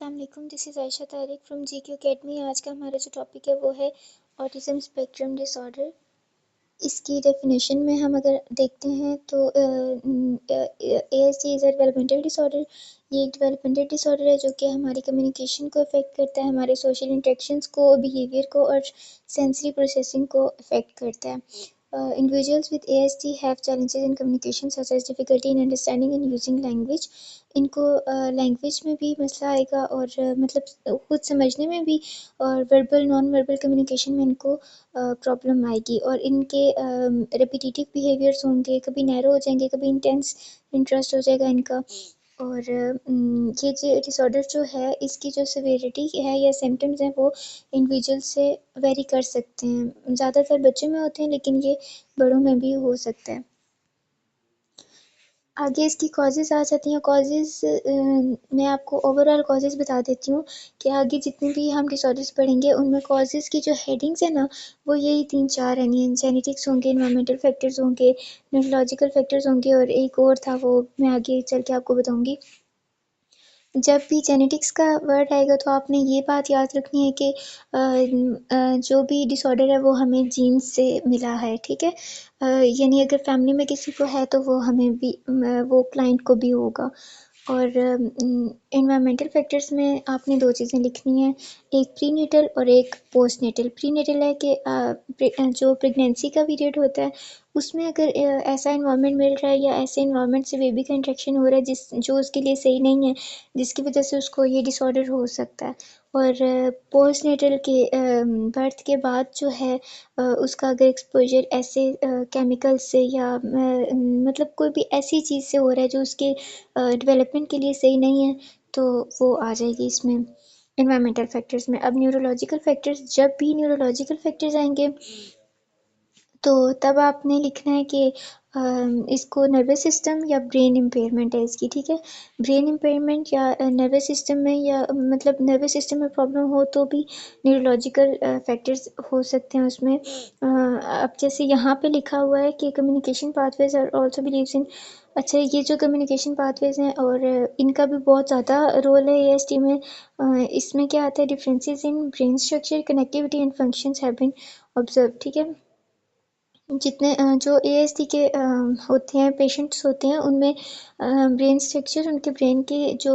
अस्सलामुअलैकुम, this is Ayesha Tariq from GK academy. आज का हमारा जो टॉपिक है वो है ऑटिज़म स्पेक्ट्रम डिसऑर्डर। इसकी डेफिनेशन में हम अगर देखते हैं तो ASD is a developmental disorder. ये एक डेवलपमेंटल डिसऑर्डर है जो कि हमारी कम्युनिकेशन को अफेक्ट करता है, हमारे सोशल इंटरेक्शंस को, बिहेवियर को और सेंसरी प्रोसेसिंग को अफेक्ट करता है। Individuals with ASD have challenges in communication such as difficulty in understanding and using language. इनको लैंग्वेज में भी मसला आएगा और मतलब खुद समझने में भी, और वर्बल नॉन वर्बल कम्युनिकेशन में इनको प्रॉब्लम आएगी। और इनके रिपीटिटिव बिहेवियर्स होंगे, कभी नैरो हो जाएंगे, कभी इंटेंस इंटरेस्ट हो जाएगा इनका। और ये जो डिसऑर्डर जो है इसकी जो सिवियरिटी है या सिम्टम्स हैं वो इंडिविजुअल से वेरी कर सकते हैं। ज़्यादातर बच्चों में होते हैं लेकिन ये बड़ों में भी हो सकता है। आगे इसकी कॉजेज़ आ जाती हैं। कॉजेज़ मैं आपको ओवरऑल कॉजेज़ बता देती हूँ कि आगे जितनी भी हम डिसऑर्डर्स पढ़ेंगे उनमें कॉजेज़ की जो हेडिंग्स है ना वो यही 3-4 हैं। जेनेटिक्स होंगे, एनवायरमेंटल फैक्टर्स होंगे, न्यूरोलॉजिकल फैक्टर्स होंगे और एक और था वो मैं आगे चल के आपको बताऊँगी। जब भी जेनेटिक्स का वर्ड आएगा तो आपने ये बात याद रखनी है कि जो भी डिसऑर्डर है वो हमें जीन्स से मिला है, ठीक है। यानी अगर फैमिली में किसी को है तो वो हमें भी वो क्लाइंट को भी होगा। और एनवायरमेंटल फैक्टर्स में आपने 2 चीज़ें लिखनी हैं, एक प्रीनेटल और एक पोस्टनेटल। प्रीनेटल है कि जो प्रेगनेंसी का पीरियड होता है उसमें अगर ऐसा एनवायरनमेंट मिल रहा है या ऐसे एनवायरनमेंट से बेबी का इंटरेक्शन हो रहा है जो उसके लिए सही नहीं है, जिसकी वजह से उसको ये डिसऑर्डर हो सकता है। और पोस्टनेटल के बर्थ के बाद जो है उसका अगर एक्सपोजर ऐसे केमिकल से या मतलब कोई भी ऐसी चीज़ से हो रहा है जो उसके डेवलपमेंट के लिए सही नहीं है तो वो आ जाएगी इसमें एनवायरमेंटल फैक्टर्स में। अब न्यूरोलॉजिकल फैक्टर्स, जब भी न्यूरोलॉजिकल फैक्टर्स आएंगे तो तब आपने लिखना है कि इसको नर्वस सिस्टम या ब्रेन इम्पेयरमेंट है इसकी, ठीक है। ब्रेन इम्पेयरमेंट या नर्वस सिस्टम में या मतलब नर्वस सिस्टम में प्रॉब्लम हो तो भी न्यूरोलॉजिकल फैक्टर्स हो सकते हैं उसमें। अब जैसे यहाँ पे लिखा हुआ है कि communication pathways are also believes in. अच्छा, ये जो कम्युनिकेशन पाथवेज हैं और इनका भी बहुत ज़्यादा रोल है ASD में। इसमें क्या आता है, differences in brain structure, connectivity and functions have been observe, ठीक है। जितने जो ASD के होते हैं, पेशेंट्स होते हैं, उनमें ब्रेन स्ट्रक्चर, उनके ब्रेन के जो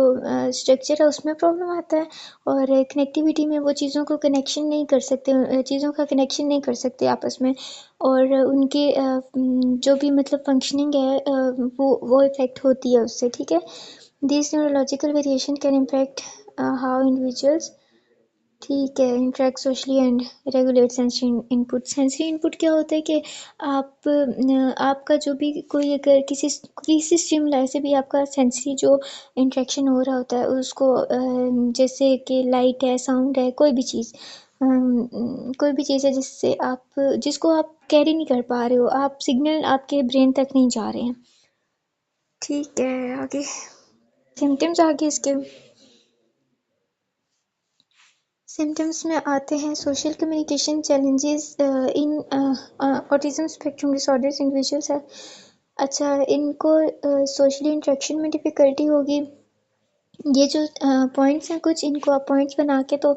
स्ट्रक्चर है उसमें प्रॉब्लम आता है। और कनेक्टिविटी में वो चीज़ों को कनेक्शन नहीं कर सकते, चीज़ों का कनेक्शन नहीं कर सकते आपस में। और उनके जो भी मतलब फंक्शनिंग है वो इफ़ेक्ट होती है उससे, ठीक है। This neurological variation can impact how individuals, ठीक है, interact socially and regulate sensory input. Sensory input क्या होता है कि आपका जो भी कोई अगर किसी स्टिमुलाई से भी आपका सेंसरी जो इंटरेक्शन हो रहा होता है उसको जैसे कि लाइट है, साउंड है, कोई भी चीज़, कोई भी चीज़ है जिसको आप कैरी नहीं कर पा रहे हो, आप सिग्नल आपके ब्रेन तक नहीं जा रहे हैं, ठीक है। आगे सिम्टम्स आगे इसके सिम्टम्स में आते हैं social communication challenges in autism spectrum disorders individuals है। अच्छा, इनको सोशली इंटरेक्शन में डिफ़िकल्टी होगी। ये जो पॉइंट्स हैं कुछ, इनको आप पॉइंट्स बना के तो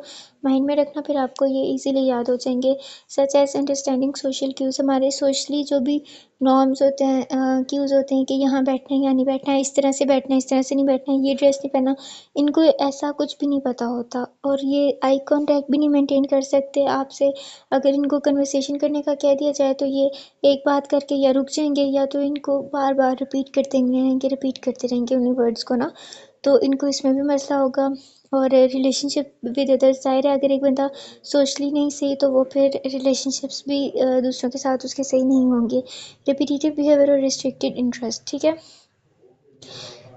माइंड में रखना, फिर आपको ये इजीली याद हो जाएंगे। Such as understanding social cues, हमारे सोशली जो भी नॉर्म्स होते हैं, क्यूज़ होते हैं कि यहाँ बैठना है या नहीं बैठना है, इस तरह से बैठना है, इस तरह से नहीं बैठना है, ये ड्रेस नहीं पहनना, इनको ऐसा कुछ भी नहीं पता होता। और ये आई कांटेक्ट भी नहीं मेंटेन कर सकते आपसे। अगर इनको कन्वर्सेशन करने का कह दिया जाए तो ये एक बात करके या रुक जाएंगे या तो इनको बार बार रिपीट करते रहेंगे उन्हीं वर्ड्स को ना, तो इनको इसमें भी मसला होगा। और रिलेशनशिप विद अदर्स, ज़ाहिर है अगर एक बंदा सोशली नहीं सही तो वो फिर रिलेशनशिप्स भी दूसरों के साथ उसके सही नहीं होंगे। रिपीटिटिव बिहेवियर और रिस्ट्रिक्टेड इंटरेस्ट, ठीक है।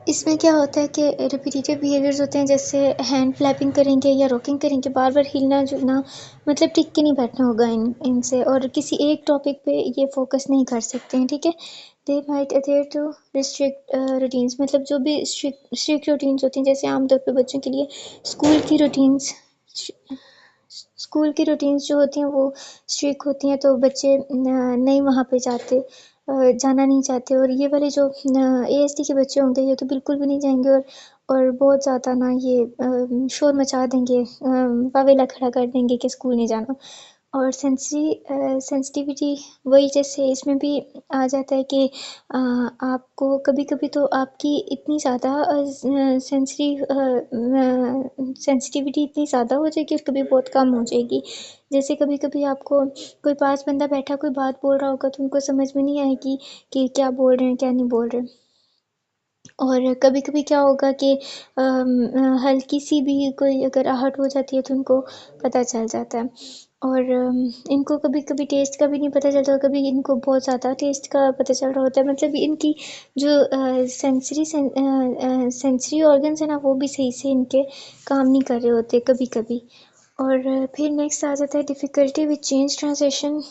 इसमें क्या होता है कि रिपीटिटिव बिहेवियर्स होते हैं, जैसे हैंड फ्लैपिंग करेंगे या रॉकिंग करेंगे, बार बार हिलना जुलना, मतलब टिक के नहीं बैठना होगा इनसे, और किसी एक टॉपिक पे ये फोकस नहीं कर सकते हैं, ठीक है। They might adhere to restrict routines, मतलब जो भी स्ट्रिक्ट रूटीन्स होती हैं, जैसे आमतौर पे बच्चों के लिए स्कूल की रूटीन्स स्कूल की रूटीन्स जो होती हैं वो स्ट्रिक्ट होती हैं, तो बच्चे नहीं वहाँ पे जाना नहीं चाहते। और ये वाले जो ASD के बच्चे होंगे ये तो बिल्कुल भी नहीं जाएंगे। और बहुत ज़्यादा ना ये शोर मचा देंगे, वावेला खड़ा कर देंगे कि स्कूल नहीं जाना। और सेंसिटिविटी वही जैसे इसमें भी आ जाता है कि आपको कभी-कभी तो आपकी इतनी ज़्यादा सेंसिटिविटी इतनी ज़्यादा हो जाएगी और कभी बहुत कम हो जाएगी। जैसे कभी-कभी आपको कोई पास बंदा बैठा कोई बात बोल रहा होगा तो उनको समझ में नहीं आएगी कि क्या बोल रहे हैं, क्या नहीं बोल रहे। और कभी-कभी क्या होगा कि हल्की सी भी कोई अगर आहट हो जाती है तो उनको पता चल जाता है। और इनको कभी-कभी टेस्ट का भी नहीं पता चलता, कभी इनको बहुत ज़्यादा टेस्ट का पता चल रहा होता है। मतलब इनकी जो सेंसरी ऑर्गन्स है ना वो भी सही से इनके काम नहीं कर रहे होते कभी-कभी। और फिर नेक्स्ट आ जाता है difficulty with change transition.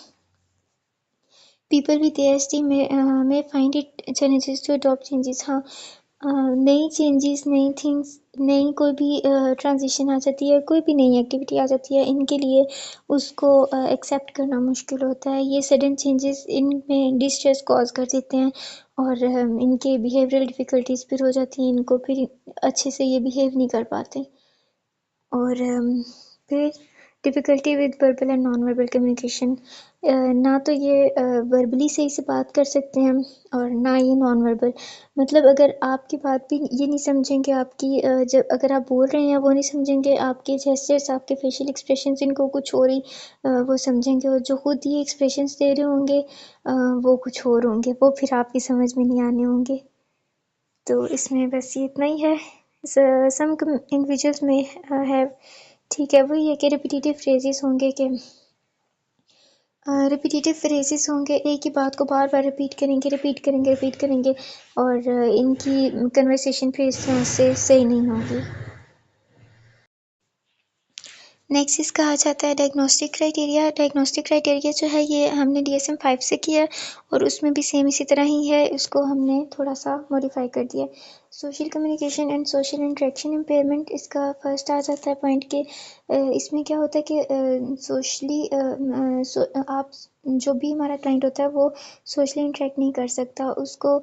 People with ASD may find it challenges to adopt changes. हाँ, नई चेंजेस, नई थिंग्स, नई कोई भी ट्रांजिशन आ जाती है, कोई भी नई एक्टिविटी आ जाती है, इनके लिए उसको एक्सेप्ट करना मुश्किल होता है। ये सडन चेंजेस इनमें डिस्ट्रेस कॉज कर देते हैं और इनके बिहेवियरल डिफ़िकल्टीज फिर हो जाती हैं, इनको फिर अच्छे से ये बिहेव नहीं कर पाते। और फिर difficulty with verbal and non verbal communication. ना तो ये वर्बली सही से बात कर सकते हैं और ना ये नॉन वर्बल। मतलब अगर आपकी बात भी ये नहीं समझेंगे, आपकी जब अगर आप बोल रहे हैं वो नहीं समझेंगे, आपके जेस्चर्स, आपके फेशियल एक्सप्रेशंस इनको कुछ और ही वो समझेंगे, और जो खुद ये एक्सप्रेशंस दे रहे होंगे वो कुछ और होंगे, वो फिर आपकी समझ में नहीं आने होंगे। तो इसमें बस ये इतना ही है। सम इंडिविजुअल्स में हैव, ठीक है, वही है कि रिपीटेटिव फ्रेजेस होंगे कि रिपीटेटिव फ्रेजेस होंगे, एक ही बात को बार बार रिपीट करेंगे और इनकी कन्वर्सेशन फिर इस तरह से सही नहीं होगी। नेक्स्ट इसका आ जाता है डायग्नोस्टिक क्राइटेरिया। डायग्नोस्टिक क्राइटेरिया जो है ये हमने DSM 5 से किया और उसमें भी सेम इसी तरह ही है, उसको हमने थोड़ा सा मॉडिफाई कर दिया। Social communication and social interaction impairment, इसका फर्स्ट आ जाता है पॉइंट के इसमें क्या होता है कि सोशली आप जो भी हमारा क्लाइंट होता है वो सोशली इंटरेक्ट नहीं कर सकता। उसको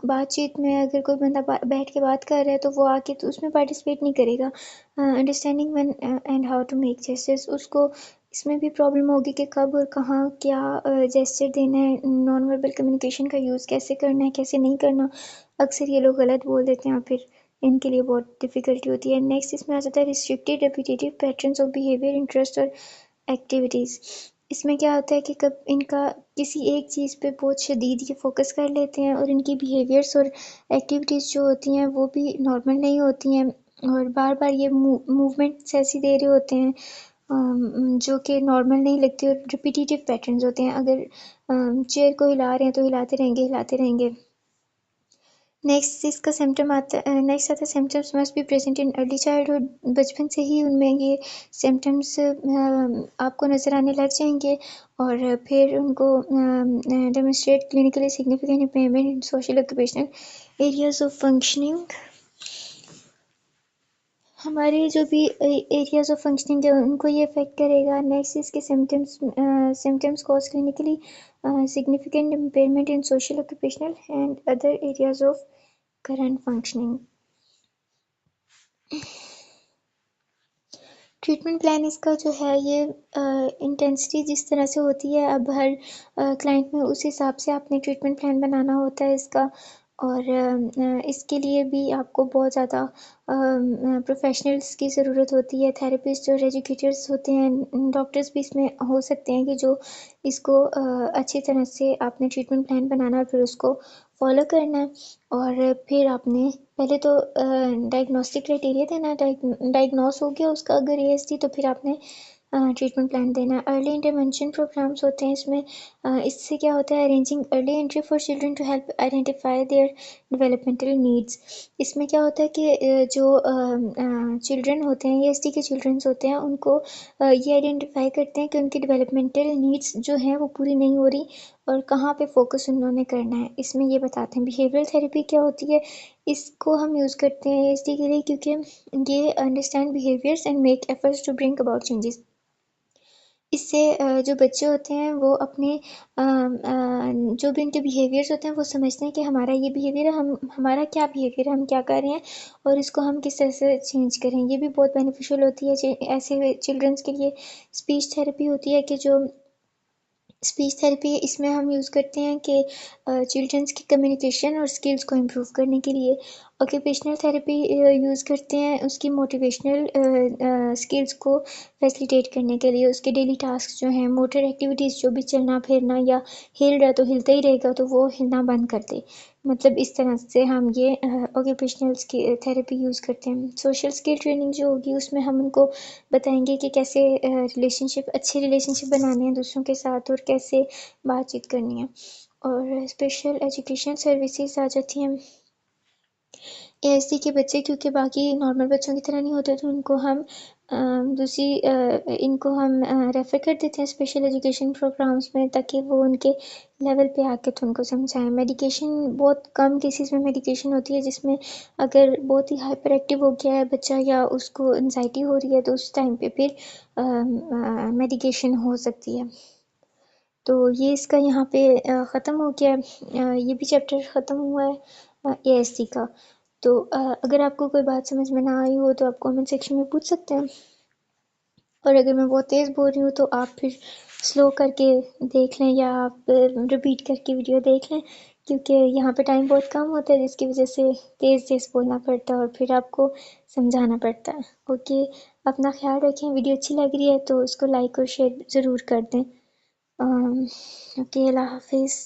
बातचीत में अगर कोई बंदा बैठ के बात कर रहा है तो वो आके तो उसमें पार्टिसिपेट नहीं करेगा। Understanding when and how to make gestures, उसको इसमें भी प्रॉब्लम होगी कि कब और कहाँ क्या जेस्चर देना है, नॉन वर्बल कम्युनिकेशन का यूज़ कैसे करना है, कैसे नहीं करना। अक्सर ये लोग गलत बोल देते हैं और फिर इनके लिए बहुत डिफ़िकल्टी होती है। नेक्स्ट इसमें आ जाता है restricted repetitive patterns of behaviour, interest और एक्टिविटीज़। इसमें क्या होता है कि कब इनका किसी एक चीज़ पे बहुत शदीद ये फोकस कर लेते हैं और इनकी बिहेवियर्स और एक्टिविटीज़ जो होती हैं वो भी नॉर्मल नहीं होती हैं और बार बार ये मूवमेंट्स ऐसी दे रहे होते हैं जो कि नॉर्मल नहीं लगती और रिपीटेटिव पैटर्न्स होते हैं। अगर चेयर को हिला रहे हैं तो हिलाते रहेंगे। नेक्स्ट इसका सिम्टम आता है, नेक्स्ट आता है symptoms must be present in early childhood. बचपन से ही उनमें ये सिम्टम्स आपको नज़र आने लग जाएंगे और फिर उनको demonstrate clinically significant impairment in social occupational areas of functioning. हमारे जो भी एरियाज ऑफ फंक्शनिंग है उनको ये अफेक्ट करेगा। नेक्स्ट इसके symptoms cause clinically significant impairment in social occupational and other areas of current functioning. Treatment plan इसका जो है ये इंटेंसिटी जिस तरह से होती है, अब हर क्लाइंट में उस हिसाब से आपने ट्रीटमेंट प्लान बनाना होता है इसका। और इसके लिए भी आपको बहुत ज़्यादा प्रोफेशनल्स की ज़रूरत होती है, थेरेपिस्ट और एजुकेटर्स होते हैं, डॉक्टर्स भी इसमें हो सकते हैं कि जो इसको अच्छी तरह से आपने ट्रीटमेंट प्लान बनाना और फिर उसको फॉलो करना है। और फिर आपने पहले तो डायग्नोस्टिक क्राइटेरिया देना है, डायग्नोस हो गया उसका अगर ASD तो फिर आपने ट्रीटमेंट प्लान देना है। अर्ली इंटरवेंशन प्रोग्राम्स होते हैं इसमें, इससे क्या होता है arranging early entry for children to help identify their developmental needs. इसमें क्या होता है कि जो चिल्ड्रन होते हैं, ASD के चिल्ड्रंस होते हैं, उनको ये आइडेंटिफाई करते हैं कि उनकी डेवलपमेंटल नीड्स जो हैं वो पूरी नहीं हो रही और कहाँ पे फोकस उन्होंने करना है, इसमें ये बताते हैं। बिहेवियरल थेरेपी क्या होती है, इसको हम यूज़ करते हैं ASD के लिए क्योंकि ये understand behaviours and make efforts to bring about changes. इससे जो बच्चे होते हैं वो अपने जो भी उनके बिहेवियर्स होते हैं वो समझते हैं कि हमारा ये बिहेवियर है, हम हमारा क्या बिहेवियर है, हम क्या कर रहे हैं और इसको हम किस तरह से चेंज करें। ये भी बहुत बेनिफिशियल होती है ऐसे चिल्ड्रंस के लिए। स्पीच थेरेपी होती है कि जो स्पीच थेरेपी इसमें हम यूज़ करते हैं कि चिल्ड्रंस की कम्युनिकेशन और स्किल्स को इम्प्रूव करने के लिए। ऑक्यूपेशनल थेरेपी यूज़ करते हैं उसकी मोटिवेशनल स्किल्स को फैसिलिटेट करने के लिए। उसके डेली टास्क जो हैं, मोटर एक्टिविटीज़ जो भी चलना फिरना या हिल रहा तो हिलता ही रहेगा तो वो हिलना बंद कर दे। मतलब इस तरह से हम ये ऑक्यूपेशनल थेरेपी यूज़ करते हैं। सोशल स्किल ट्रेनिंग जो होगी उसमें हम उनको बताएंगे कि कैसे अच्छे रिलेशनशिप बनाने हैं दूसरों के साथ और कैसे बातचीत करनी है। और स्पेशल एजुकेशन सर्विसेज आ जाती हैं। एएसडी के बच्चे क्योंकि बाकी नॉर्मल बच्चों की तरह नहीं होते तो इनको हम रेफ़र कर देते हैं स्पेशल एजुकेशन प्रोग्राम्स में ताकि वो उनके लेवल पे आके तो उनको समझाएं। मेडिकेशन बहुत कम केसेस में मेडिकेशन होती है जिसमें अगर बहुत ही हाइपर एक्टिव हो गया है बच्चा या उसको एंजाइटी हो रही है तो उस टाइम पे फिर मेडिकेशन हो सकती है। तो ये इसका यहाँ पे ख़त्म हो गया है। ये भी चैप्टर ख़त्म हुआ है एएससी का। तो अगर आपको कोई बात समझ में ना आई हो तो आप कमेंट सेक्शन में पूछ सकते हैं और अगर मैं बहुत तेज़ बोल रही हूँ तो आप फिर स्लो करके देख लें या आप रिपीट करके वीडियो देख लें क्योंकि यहाँ पे टाइम बहुत कम होता है जिसकी वजह से तेज़ तेज़ बोलना पड़ता है और फिर आपको समझाना पड़ता है। ओके, अपना ख्याल रखें। वीडियो अच्छी लग रही है तो उसको लाइक और शेयर ज़रूर कर दें। ओके, अल्लाह हाफिज़।